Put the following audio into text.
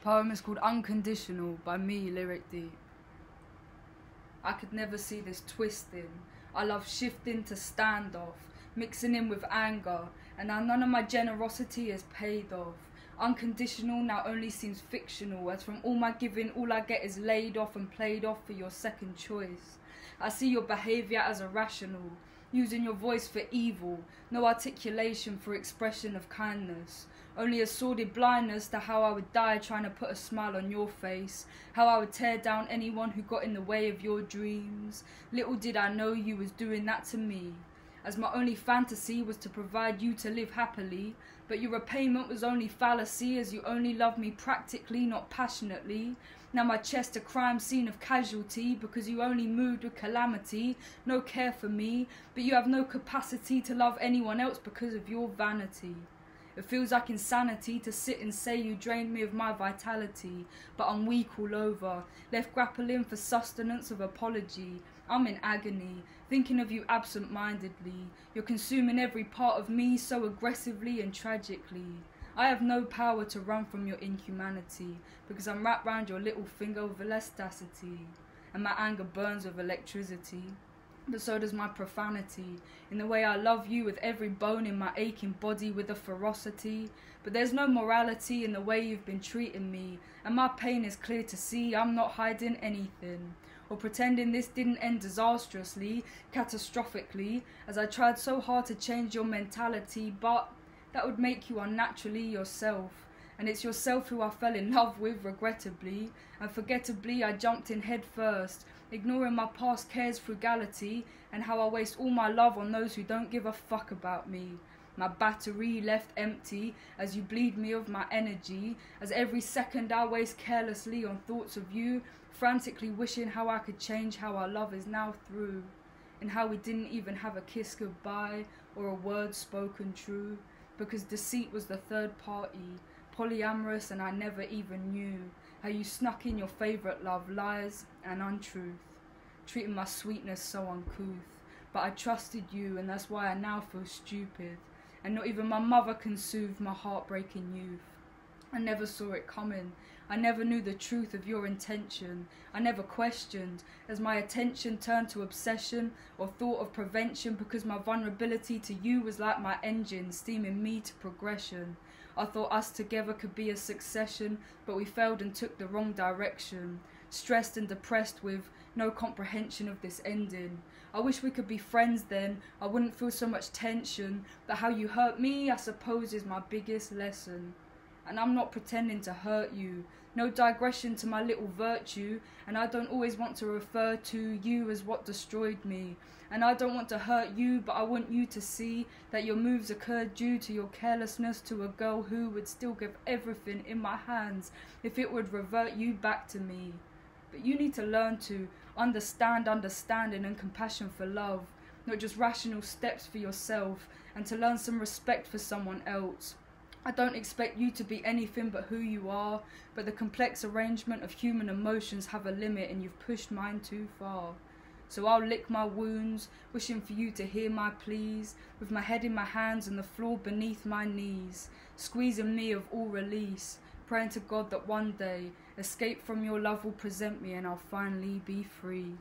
Poem is called Unconditional by me, Lyric D. I could never see this twisting. I love shifting to standoff, mixing in with anger, and now none of my generosity is paid off. Unconditional now only seems fictional, as from all my giving all I get is laid off and played off for your second choice. I see your behaviour as irrational, using your voice for evil, no articulation for expression of kindness. Only a sordid blindness to how I would die trying to put a smile on your face, how I would tear down anyone who got in the way of your dreams. Little did I know you was doing that to me, as my only fantasy was to provide you to live happily, but your repayment was only fallacy, as you only love me practically, not passionately. Now my chest a crime scene of casualty, because you only moved with calamity, no care for me, but you have no capacity to love anyone else because of your vanity. It feels like insanity to sit and say you drained me of my vitality, but I'm weak all over, left grappling for sustenance of apology. I'm in agony, thinking of you absent-mindedly. You're consuming every part of me so aggressively and tragically. I have no power to run from your inhumanity, because I'm wrapped round your little finger with elasticity, and my anger burns with electricity. But so does my profanity, in the way I love you with every bone in my aching body with a ferocity. But there's no morality in the way you've been treating me, and my pain is clear to see. I'm not hiding anything, or pretending this didn't end disastrously, catastrophically, as I tried so hard to change your mentality, but that would make you unnaturally yourself. And it's yourself who I fell in love with, regrettably, and forgettably I jumped in head first, ignoring my past cares, frugality, and how I waste all my love on those who don't give a fuck about me. My battery left empty as you bleed me of my energy, as every second I waste carelessly on thoughts of you, frantically wishing how I could change how our love is now through, and how we didn't even have a kiss goodbye or a word spoken true, because deceit was the third party, polyamorous, and I never even knew how you snuck in your favourite love, lies and untruth, treating my sweetness so uncouth. But I trusted you, and that's why I now feel stupid, and not even my mother can soothe my heartbreaking youth. I never saw it coming. I never knew the truth of your intention. I never questioned, as my attention turned to obsession or thought of prevention, because my vulnerability to you was like my engine, steaming me to progression. I thought us together could be a succession, but we failed and took the wrong direction. Stressed and depressed with no comprehension of this ending. I wish we could be friends then, I wouldn't feel so much tension, but how you hurt me, I suppose, is my biggest lesson. And I'm not pretending to hurt you, no digression to my little virtue, and I don't always want to refer to you as what destroyed me. And I don't want to hurt you, but I want you to see that your moves occurred due to your carelessness to a girl who would still give everything in my hands if it would revert you back to me. But you need to learn to understand understanding and compassion for love, not just rational steps for yourself, and to learn some respect for someone else. I don't expect you to be anything but who you are, but the complex arrangement of human emotions have a limit, and you've pushed mine too far. So I'll lick my wounds, wishing for you to hear my pleas, with my head in my hands and the floor beneath my knees, squeezing me of all release, praying to God that one day escape from your love will present me and I'll finally be free.